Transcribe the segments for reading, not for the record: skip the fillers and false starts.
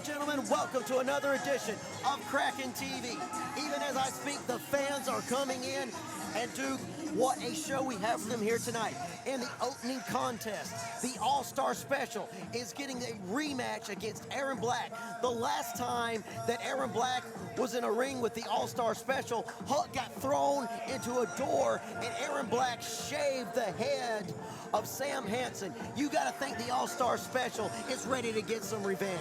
gentlemen, welcome to another edition of KRAKEN TV. Even as I speak, the fans are coming in, and Duke, what a show we have for them here tonight. In the opening contest, the All-Star Special is getting a rematch against Aaron Black. The last time that Aaron Black was in a ring with the All-Star Special, Hulk got thrown into a door, and Aaron Black shaved the head of Sam Hansen. You got to think the All-Star Special is ready to get some revenge.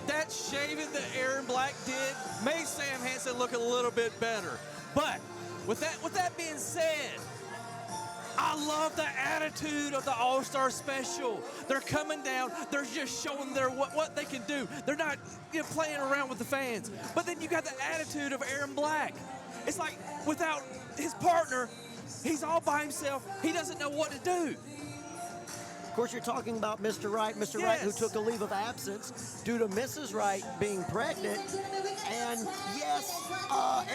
That shaving that Aaron Black did made Sam Hansen look a little bit better. But with that being said, I love the attitude of the All-Star Special. They're coming down. They're just showing what they can do. They're not playing around with the fans. But then you got the attitude of Aaron Black. It's like without his partner, he's all by himself. He doesn't know what to do. Of course, you're talking about Mr. Wright. Mr. Wright, who took a leave of absence due to Mrs. Wright being pregnant. And yes,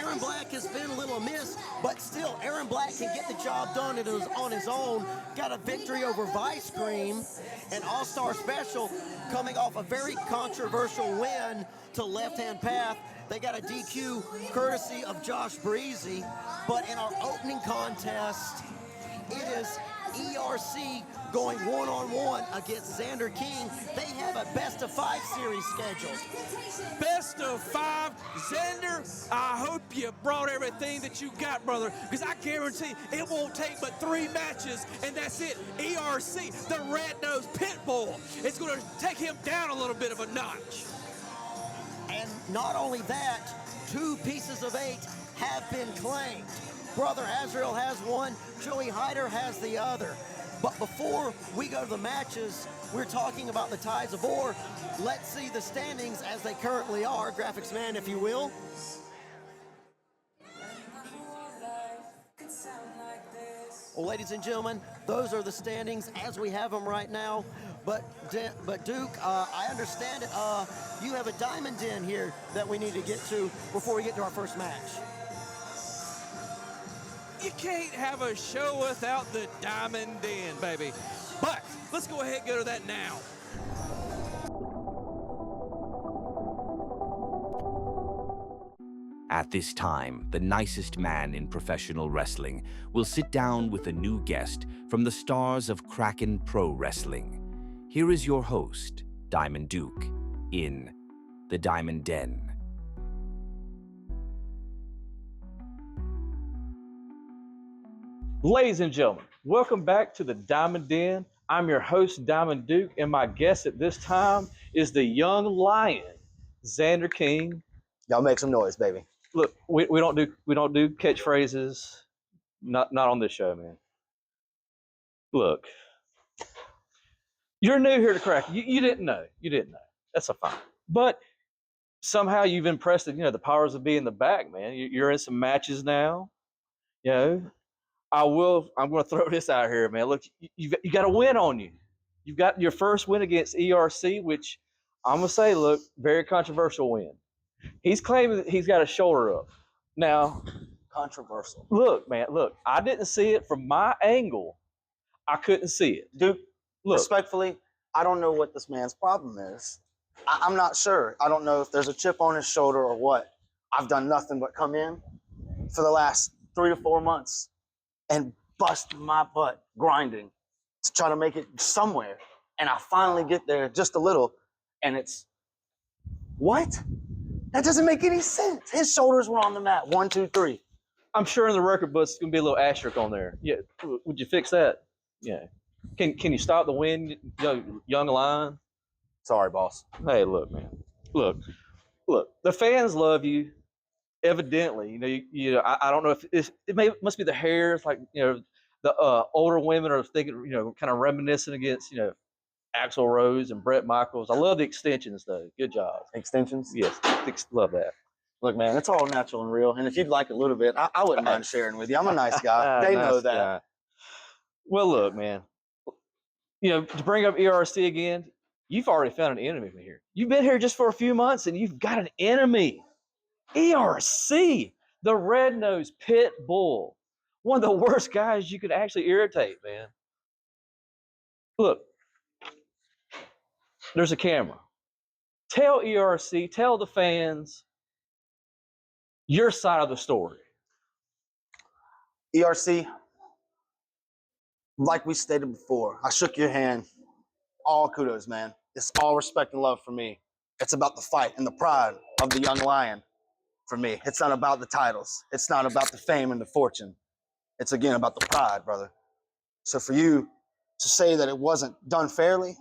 Aaron Black has been a little amiss, but still, Aaron Black can get the job done on his own. Got a victory over Vice Cream, an All-Star Special, coming off a very controversial win to Left Hand Path. They got a DQ courtesy of Josh Breezy. But in our opening contest, it is ERC going one-on-one against Xander King. They have a best-of-5 series scheduled. Best of 5. Xander, I hope you brought everything that you got, brother, because I guarantee it won't take but 3 matches, and that's it. ERC, the red-nosed pit bull, it's going to take him down a little bit of a notch. And not only that, 2 pieces of 8 have been claimed. Brother Azrael has one, Joey Hyder has the other. But before we go to the matches, we're talking about the ties of war. Let's see the standings as they currently are. Graphics man, if you will. Well, ladies and gentlemen, those are the standings as we have them right now. But Duke, I understand it. You have a diamond den here that we need to get to before we get to our first match. You can't have a show without the Diamond Den, baby. But let's go ahead and go to that now. At this time, the nicest man in professional wrestling will sit down with a new guest from the stars of KRAKEN Pro Wrestling. Here is your host, Diamond Duke, in the Diamond Den. Ladies and gentlemen, welcome back to the Diamond Den. I'm your host, Diamond Duke, and my guest at this time is the young lion, Xander King. Y'all make some noise, baby. Look, we don't do catchphrases, not on this show, man. Look, you're new here to KRAKEN. You didn't know. That's a fine. But somehow you've impressed the powers that be in the back, man. You're in some matches now, I'm going to throw this out here, man. Look, you got a win on you. You've got your first win against ERC, which I'm going to say, look, very controversial win. He's claiming that he's got a shoulder up. Now, Controversial. look, man, I didn't see it from my angle. I couldn't see it. Duke, Look, respectfully, I don't know what this man's problem is. I'm not sure. I don't know if there's a chip on his shoulder or what. I've done nothing but come in for the last 3 to 4 months and bust my butt grinding to try to make it somewhere. And I finally get there just a little, and it's, what? That doesn't make any sense. His shoulders were on the mat. 1, 2, 3. I'm sure in the record book it's going to be a little asterisk on there. Yeah, would you fix that? Yeah. Can you stop the wind, young lion? Sorry, boss. Hey, look, man. Look. The fans love you. Evidently, I don't know if must be the hair. It's like the older women are thinking, kind of reminiscing against Axl Rose and Bret Michaels. I love the extensions though. Good job. Extensions? Yes, love that. Look, man, it's all natural and real. And if you'd like a little bit, I wouldn't mind sharing with you. I'm a nice guy. They know that. Guy. Well, look, man. To bring up ERC again, you've already found an enemy here. You've been here just for a few months, and you've got an enemy. ERC, the red-nosed pit bull. One of the worst guys you could actually irritate, man. Look, there's a camera. Tell ERC, tell the fans your side of the story. ERC, like we stated before, I shook your hand. All kudos, man. It's all respect and love for me. It's about the fight and the pride of the young lion for me. It's not about the titles. It's not about the fame and the fortune. It's, again, about the pride, brother. So for you to say that it wasn't done fairly,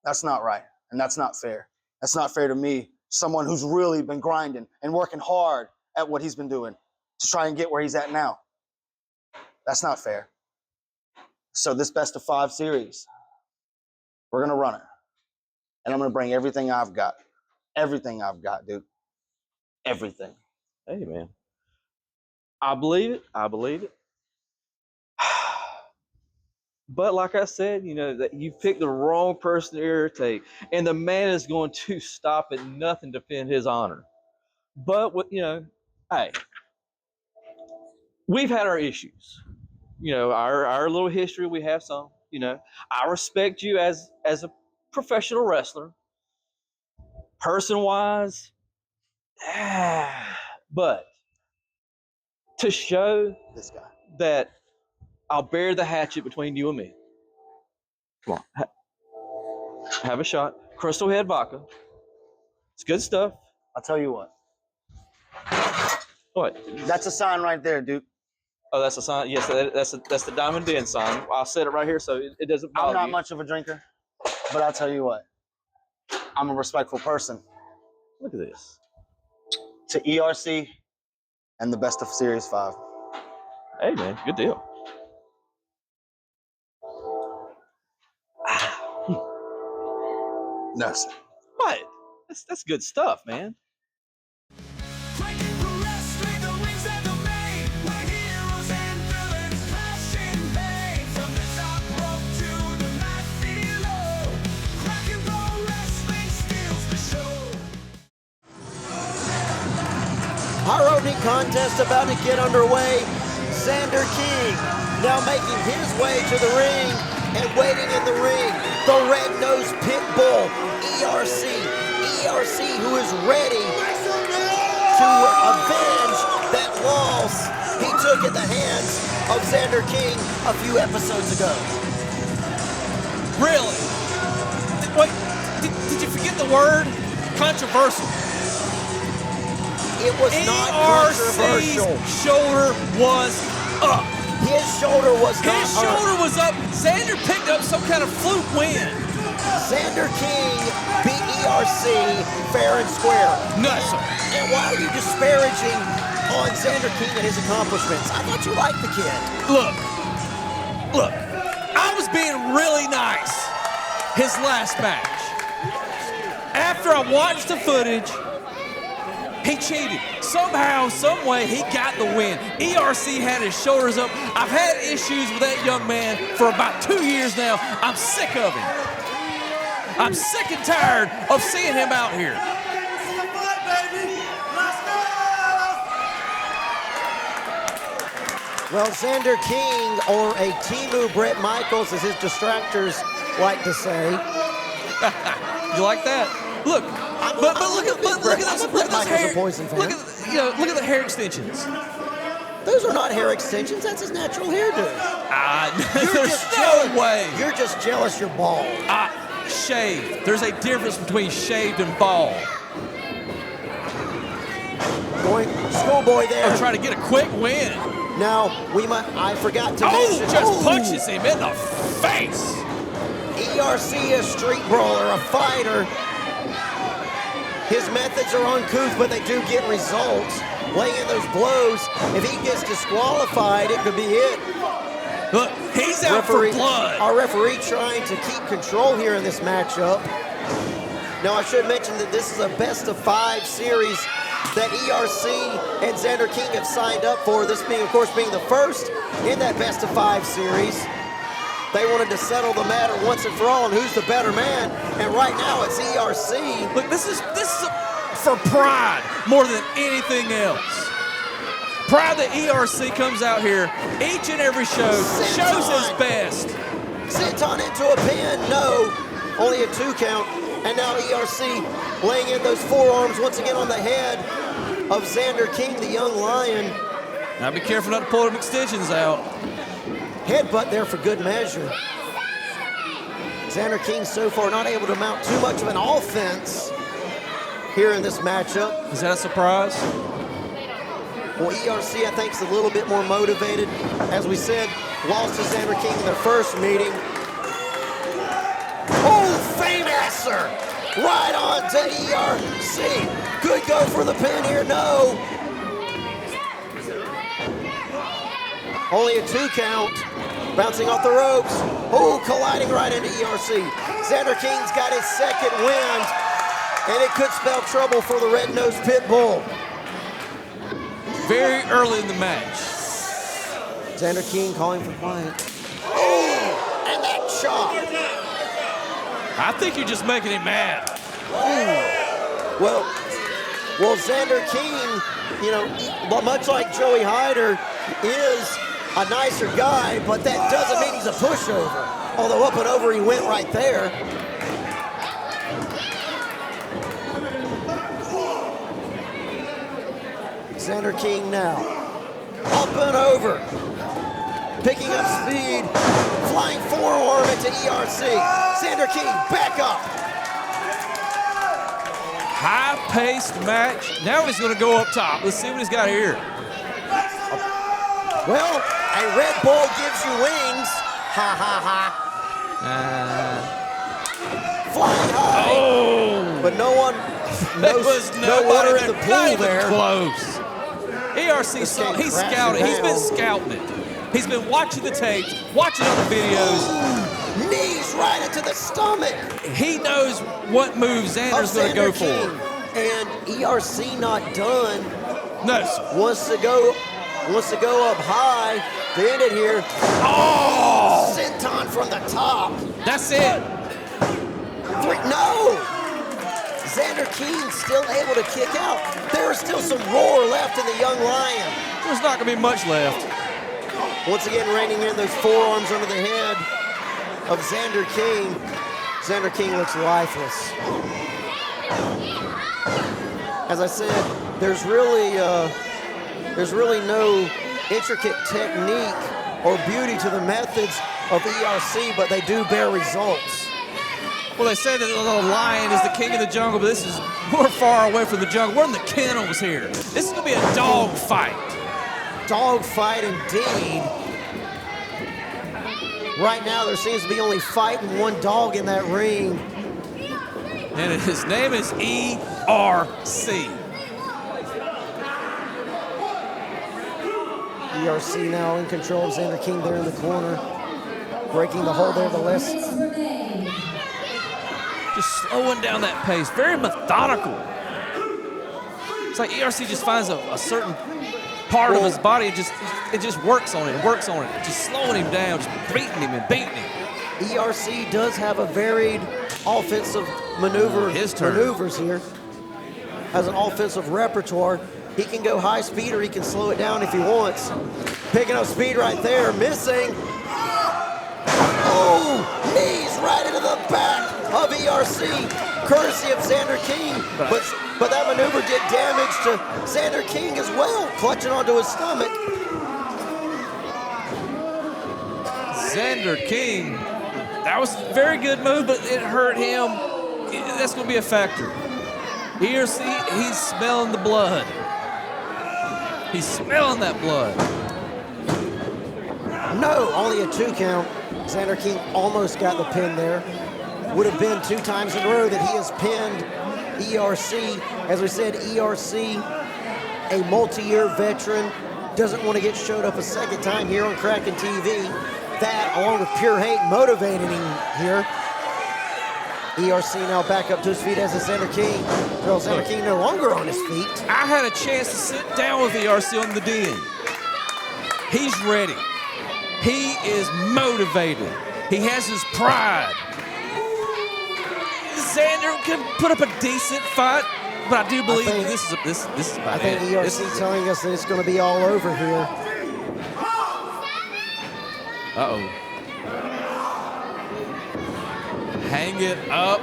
that's not right. And that's not fair. That's not fair to me, someone who's really been grinding and working hard at what he's been doing to try and get where he's at now. That's not fair. So this best of 5 series, we're going to run it. And I'm going to bring everything I've got. Everything I've got, dude. Everything. Hey, man. I believe it. I believe it. But like I said, you know, that you picked the wrong person to irritate. And the man is going to stop at nothing to defend his honor. But, you know, hey, we've had our issues. You know, our little history, we have some. You know, I respect you as a professional wrestler. Person-wise, but to show This guy. that I'll bear the hatchet between you and me. Come on. Have a shot. Crystal Head Vodka. It's good stuff. I'll tell you what. What? That's a sign right there, dude. Oh, that's a sign. Yes, that's the Diamond Den sign. I'll set it right here so it doesn't bother I'm not you. much of a drinker, but I'll tell you what. I'm a respectful person. Look at this. To ERC and the best of Series 5. Hey, man. Good deal. No, sir. What? That's good stuff, man. Our opening contest about to get underway. Xander King now making his way to the ring and waiting in the ring. The red-nosed pit bull, ERC. ERC who is ready to avenge that loss he took at the hands of Xander King a few episodes ago. Really? Wait, did you forget the word? Controversial. It was not controversial. ERC's shoulder was up. His shoulder was not His shoulder was up. Xander picked up some kind of fluke win. Xander King beat ERC fair and square. No, sir. And why are you disparaging on Xander King and his accomplishments? I thought you liked the kid. Look, I was being really nice his last match. After I watched the footage, he cheated. Somehow, some way, he got the win. ERC had his shoulders up. I've had issues with that young man for about 2 years now. I'm sick of him. I'm sick and tired of seeing him out here. Well, Xander King, or a Timu Brett Michaels, as his distractors like to say. You like that? Look, but look at those hair. Look at the hair extensions. Those are not hair extensions. That's his natural hairdo. There's no way. You're just jealous you're bald. Shaved. There's a difference between shaved and bald. Schoolboy there. I'm trying to get a quick win. Now, I forgot to mention. Punches him in the face. ERC, a street brawler, a fighter. His methods are uncouth, but they do get results. Laying those blows. If he gets disqualified, it could be it. Look, he's out for blood. Our referee trying to keep control here in this matchup. Now, I should mention that this is a best-of-5 series that ERC and Xander King have signed up for. This being, of course, being the first in that best-of-5 series. They wanted to settle the matter once and for all on who's the better man, and right now it's ERC. Look, this is for pride more than anything else. Pride that ERC comes out here each and every show, shows his best. Senton into a pin, no, only a 2 count, and now ERC laying in those forearms once again on the head of Xander King, the young lion. Now be careful not to pull them extensions out. Headbutt there for good measure. Xander King so far not able to mount too much of an offense here in this matchup. Is that a surprise? Well, ERC, I think, is a little bit more motivated. As we said, lost to Xander King in their first meeting. Oh, Fameasser! Right on to ERC. Could go for the pin here, no. Only a 2 count. Bouncing off the ropes. Oh, colliding right into ERC. Xander King's got his second wind, and it could spell trouble for the red-nosed pit bull. Very early in the match. Xander King calling for quiet. Oh, and that chop. I think you're just making him mad. Well, Xander King, you know, much like Joey Hyder, is a nicer guy, but that doesn't mean he's a pushover. Although up and over he went right there. Xander King now, up and over, picking up speed, flying forearm into ERC. Xander King back up. High-paced match. Now he's going to go up top. Let's see what he's got here. Well, a Red Bull gives you wings. Ha ha ha. Flying high. Oh! But no one, There was no water in the not pool even there. Close. ERC saw, he's crashing scouting. He's been down. scouting it. He's been watching the tapes, watching other videos. Knees right into the stomach He knows what move Xander's of going to go Xander for. King. And ERC not done. No, sir. Wants to go up high to end it here. Oh! Senton from the top. That's it. No! Xander King still able to kick out. There is still some roar left in the young lion. There's not going to be much left. Once again, raining in those forearms under the head of Xander King. Xander King looks lifeless. As I said, there's really no intricate technique or beauty to the methods of ERC, but they do bear results. Well, they say that the little lion is the king of the jungle, but we're far away from the jungle. We're in the kennels here. This is going to be a dog fight. Dog fight indeed. Right now, there seems to be only fighting one dog in that ring. And his name is ERC. ERC now in control of Xander King there in the corner. Breaking the hold there, the left. Just slowing down that pace. Very methodical. It's like ERC just finds a certain part of his body. It just works on it. Just slowing him down, just beating him and beating him. ERC does have a varied offensive maneuvers here. Has an offensive repertoire. He can go high speed or he can slow it down if he wants. Picking up speed right there, missing. Oh, knees right into the back of ERC, courtesy of Xander King. But that maneuver did damage to Xander King as well, clutching onto his stomach. Xander King, that was a very good move, but it hurt him. That's going to be a factor. ERC, he's smelling the blood. He's smelling that blood. No, only a 2 count. Xander King almost got the pin there. Would have been 2 times in a row that he has pinned ERC. As we said, ERC, a multi-year veteran, doesn't want to get showed up a second time here on KRAKEN TV. That, along with pure hate, motivating him here. ERC now back up to his feet as is Xander King. Well, Xander King no longer on his feet. I had a chance to sit down with ERC on the den. He's ready. He is motivated. He has his pride. Xander can put up a decent fight, but I do believe this is about I think it. ERC telling us that it's going to be all over here. Uh-oh. Hang it up.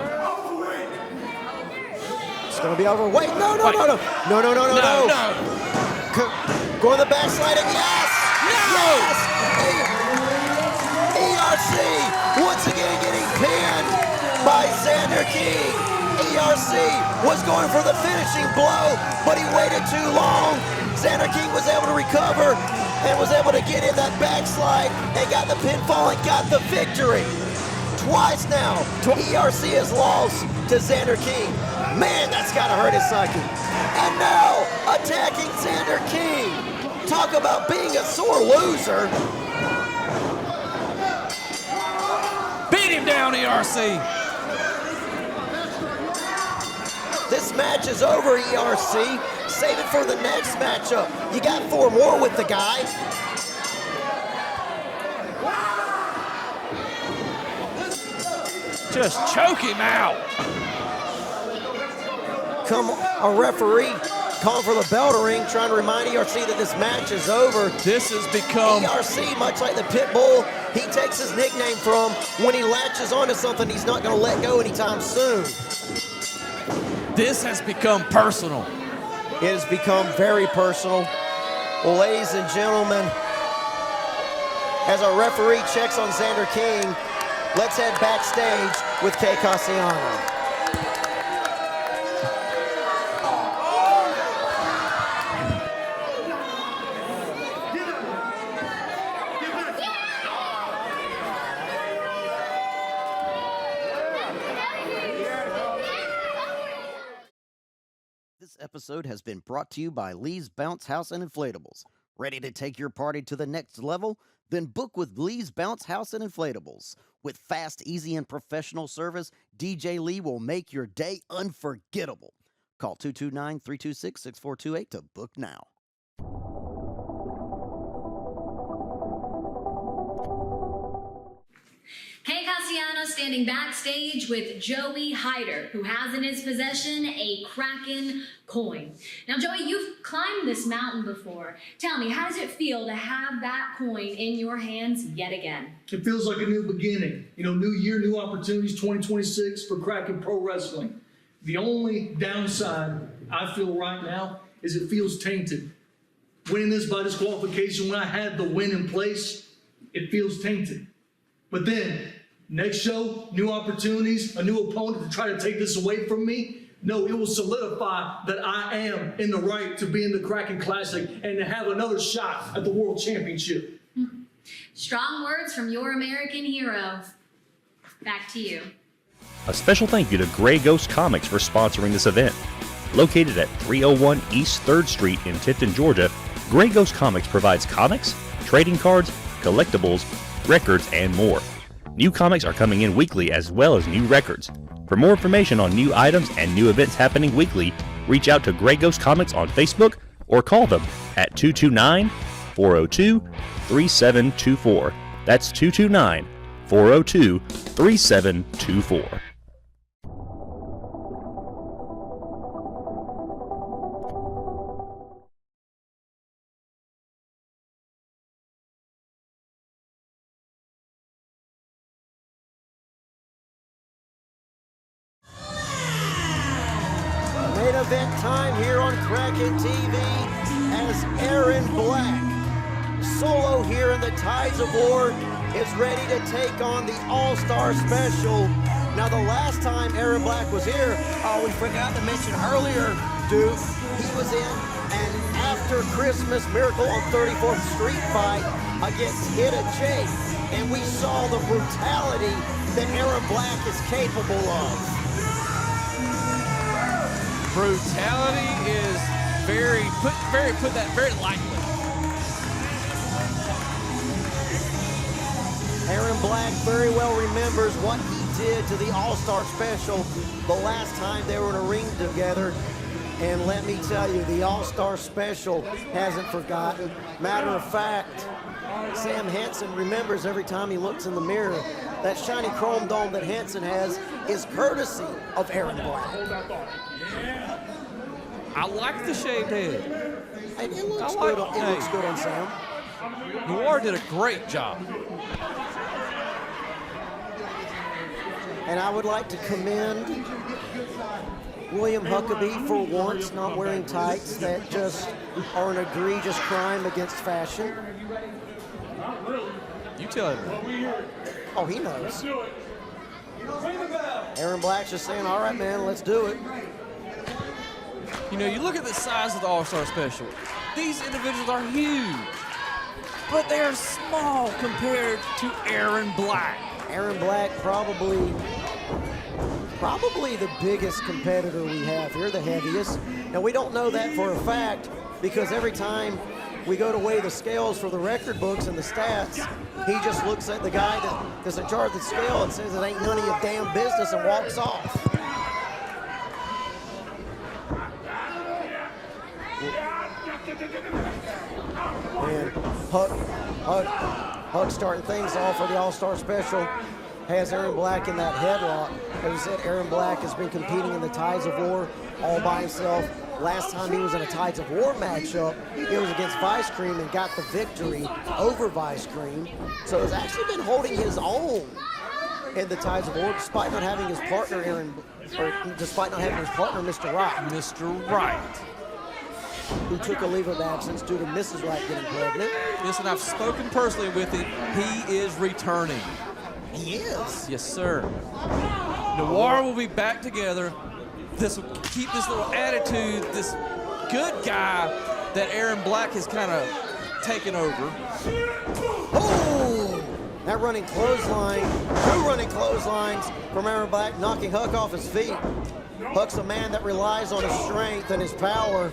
going to be over. Wait, no. Go to the backsliding. Yes! Yes! ERC once again getting pinned by Xander King. ERC was going for the finishing blow, but he waited too long. Xander King was able to recover and was able to get in that backslide and got the pinfall and got the victory. Twice now, ERC has lost to Xander King. Man, that's gotta hurt his psyche. And now, attacking Xander King. Talk about being a sore loser. Beat him down, ERC. This match is over, ERC. Save it for the next matchup. You got 4 more with the guy. Just choke him out. Come a referee calling for the bell to ring, trying to remind ERC that this match is over. This has become... ERC, much like the pit bull he takes his nickname from, when he latches onto something, he's not going to let go anytime soon. This has become personal. It has become very personal. Well, ladies and gentlemen, as our referee checks on Xander King, let's head backstage with Kay Cassiano. This episode has been brought to you by Lee's Bounce House and Inflatables. Ready to take your party to the next level? Then book with Lee's Bounce House and Inflatables. With fast, easy, and professional service, DJ Lee will make your day unforgettable. Call 229-326-6428 to book now. Kay Cassiano standing backstage with Joey Hyder, who has in his possession a Kraken coin. Now, Joey, you've climbed this mountain before. Tell me, how does it feel to have that coin in your hands yet again? It feels like a new beginning. You know, new year, new opportunities, 2026 for Kraken Pro Wrestling. The only downside I feel right now is it feels tainted. Winning this by disqualification when I had the win in place, it feels tainted. But then, next show, new opportunities, a new opponent to try to take this away from me. No, it will solidify that I am in the right to be in the Kraken Classic and to have another shot at the World Championship. Strong words from your American hero. Back to you. A special thank you to Grey Ghost Comics for sponsoring this event. Located at 301 East 3rd Street in Tifton, Georgia, Grey Ghost Comics provides comics, trading cards, collectibles, records, and more. New comics are coming in weekly as well as new records. For more information on new items and new events happening weekly, reach out to Grey Ghost Comics on Facebook or call them at 229-402-3724. That's 229-402-3724. Main event time here on Kraken TV as Aaron Black, solo here in the Tides of War, is ready to take on the All-Star Special. Now, the last time Aaron Black was here, we forgot to mention earlier, Duke, he was in an After Christmas Miracle on 34th Street fight against Hidda Jake, and we saw the brutality that Aaron Black is capable of. Brutality is put that very lightly. Aaron Black very well remembers what he did to the All-Star Special the last time they were in a ring together. And let me tell you, the All-Star Special hasn't forgotten. Matter of fact, Sam Hansen remembers every time he looks in the mirror. That shiny chrome dome that Hansen has is courtesy of Aaron Black. I like the shaved head. And it looks good on Sam. Noir did a great job. And I would like to commend William Huckabee, for once, not wearing tights that just are an egregious crime against fashion. You tell him. Oh, he knows. Aaron Black's just saying, all right, man, let's do it. You know, you look at the size of the All-Star Special. These individuals are huge, but they are small compared to Aaron Black. Aaron Black probably the biggest competitor we have here, the heaviest. Now, we don't know that for a fact because every time we go to weigh the scales for the record books and the stats, he just looks at the guy that's in charge of the scale and says it ain't none of your damn business and walks off. And Huck starting things off for the All-Star Special. Has Aaron Black in that headlock. As we said, Aaron Black has been competing in the Tides of War all by himself. Last time he was in a Tides of War matchup, it was against Vice Cream and got the victory over Vice Cream. So he's actually been holding his own in the Tides of War, despite not having his partner Mr. Wright. Mr. Wright, who took a leave of absence due to Mrs. Wright getting pregnant. Listen, I've spoken personally with him. He is returning. He is. Yes, sir. Noir will be back together. This will keep this little attitude, this good guy that Aaron Black has kind of taken over. Oh! That running clothesline, 2 running clotheslines from Aaron Black, knocking Huck off his feet. Huck's a man that relies on his strength and his power.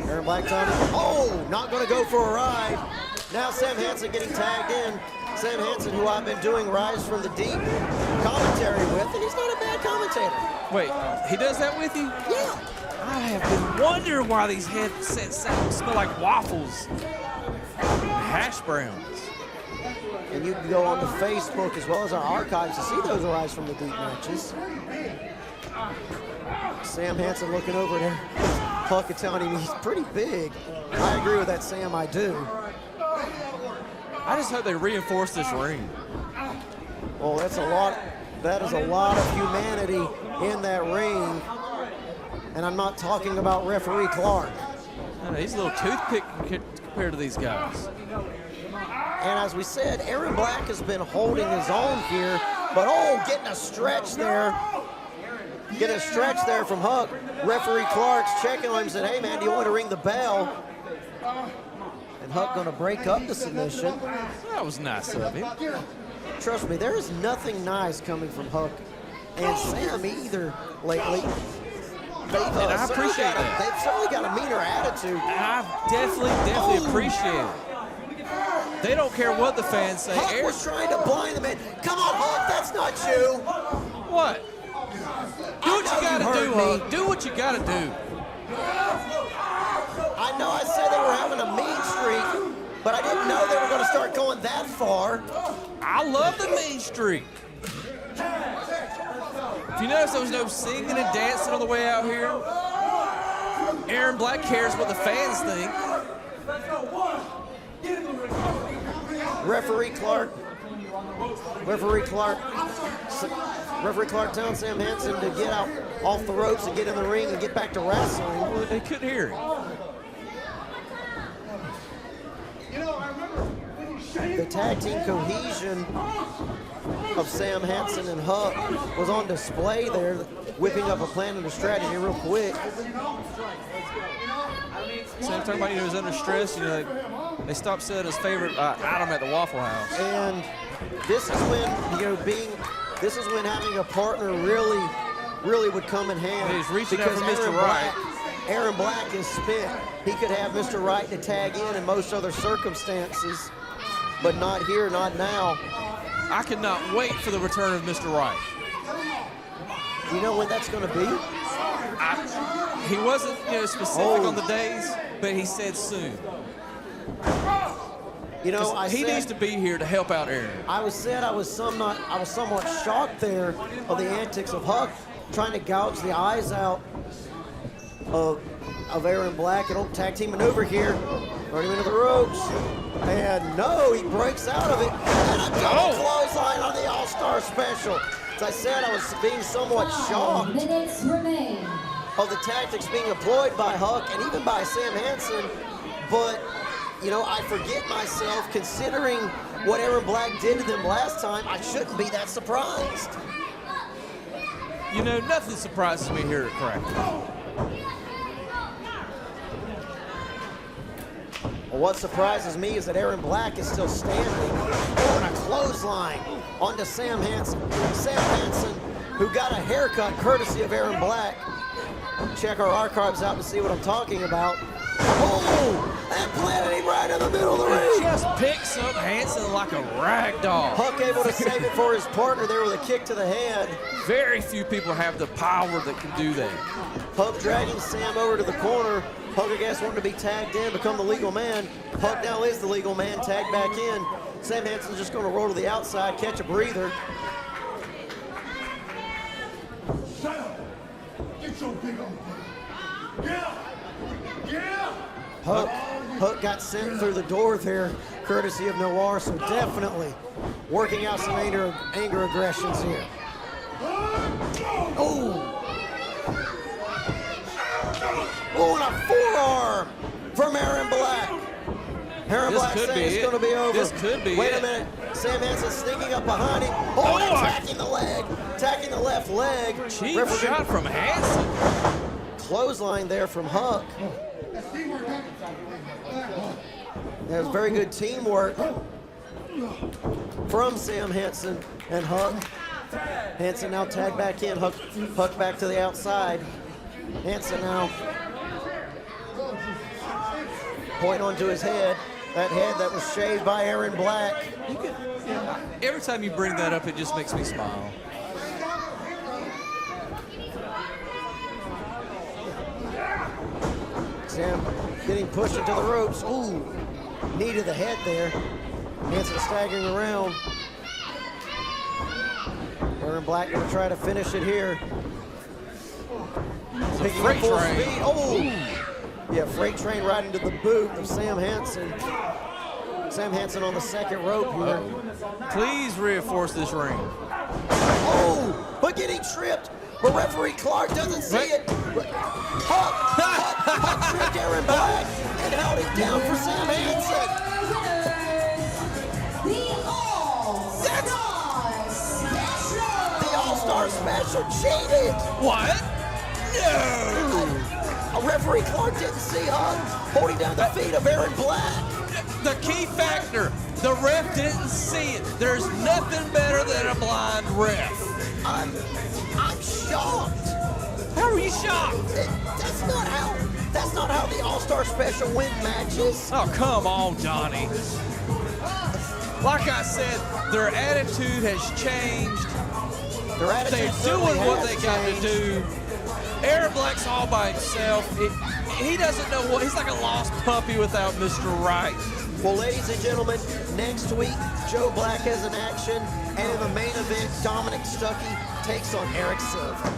Aaron Black telling him, oh, not going to go for a ride. Now Sam Hansen getting tagged in. Sam Hansen, who I've been doing Rise from the Deep commentary with, and he's not a bad commentator. Wait, he does that with you? Yeah. I have been wondering why these headsets smell like waffles, hash browns. And you can go on to Facebook as well as our archives to see those Rise from the Deep matches. Sam Hansen looking over there. Huck and telling him he's pretty big. I agree with that, Sam, I do. I just hope they reinforce this ring. Well, that is a lot of humanity in that ring. And I'm not talking about referee Clark. He's a little toothpick compared to these guys. And as we said, Aaron Black has been holding his own here, but getting a stretch there. Getting a stretch there from Huck. Referee Clark's checking on him and said, hey man, do you want to ring the bell? And Huck gonna break up the submission. That was nice of him. Trust me, there is nothing nice coming from Huck and Sam either lately. And I appreciate that. They've certainly got a meaner attitude. And I definitely appreciate it. They don't care what the fans say. Huck was trying to blind the man. Come on, Huck, that's not you. What? Do what you gotta do, Huck. Do what you gotta do. I know I said they were having a mean streak, but I didn't know they were going to start going that far. I love the mean streak. If you notice, there was no singing and dancing on the way out here. Aaron Black cares what the fans think. Referee Clark telling Sam Hansen to get out off the ropes and get in the ring and get back to wrestling. Well, they couldn't hear him. The tag team cohesion of Sam Hansen and Huck was on display there, whipping up a plan and a strategy real quick. Sam talking about, he was under stress. They stopped selling his favorite item at the Waffle House. And this is when, this is when having a partner really would come in handy. He's reaching out for Mr. Wright. Aaron Black is spent. He could have Mr. Wright to tag in most other circumstances, but not here, not now. I cannot wait for the return of Mr. Wright. Do you know when that's going to be? He wasn't specific on the days, but he said soon. You know, he needs to be here to help out Aaron. I was somewhat shocked there of the antics of Huck trying to gouge the eyes out of Aaron Black. And tag team maneuver here. Running him into the ropes. And no, he breaks out of it. And a double clothesline on the All-Star Special. As I said, I was being somewhat shocked Minutes remain. of the tactics being employed by Huck and even by Sam Hansen, but you know, I forget myself considering what Aaron Black did to them last time. I shouldn't be that surprised. You know, nothing surprises me here at Kraken. Well, what surprises me is that Aaron Black is still standing on a clothesline onto Sam Hansen. Sam Hansen, who got a haircut courtesy of Aaron Black. Check our archives out to see what I'm talking about. Oh, that planted him right in the middle of the ring. Just picks up Hansen like a rag doll. Huck able to save it for his partner there with a kick to the head. Very few people have the power that can do that. Huck dragging Sam over to the corner. Huck, I guess, wanted to be tagged in, become the legal man. Huck now is the legal man, tagged back in. Sam Hansen's just going to roll to the outside, catch a breather. Get your big old yeah! Yeah! Huck got sent through the door there, courtesy of Noir, so definitely working out some anger aggressions here. Oh! Oh, and a forearm from Aaron Black. Aaron Black saying it's going to be over. This could be Wait a minute. Sam Hansen sneaking up behind him. Oh, and attacking the leg. Attacking the left leg. Cheap shot from Hansen. Clothesline there from Huck. That was very good teamwork from Sam Hansen and Huck. Hansen now tagged back in. Huck back to the outside. Hansen now point onto his head. That head that was shaved by Aaron Black. Every time you bring that up, it just makes me smile. Sam getting pushed into the ropes. Ooh, knee to the head there. Hansen staggering around. Aaron Black going to try to finish it here. Picking up full speed. Oh! Yeah, freight train right into the boot of Sam Hansen. Sam Hansen on the second rope here. Please reinforce this ring. Oh! But getting tripped. But referee Clark doesn't see it. Huck tripped Aaron Black and held him down for Sam Hansen. The All-Star Special cheated. What? No! A referee Clark didn't see Huck holding down the feet of Aaron Black. The key factor, the ref didn't see it. There's nothing better than a blind ref. I'm shocked. How are you shocked? That's not how the All-Star Special win matches. Oh, come on, Donnie. Like I said, their attitude has changed. Their attitude They're doing what they got to do. Aaron Black's all by himself. He doesn't know what, he's like a lost puppy without Mr. Right. Well, ladies and gentlemen, next week, Joe Black has an action, and in the main event, Dominic Stuckey takes on Eric Silver.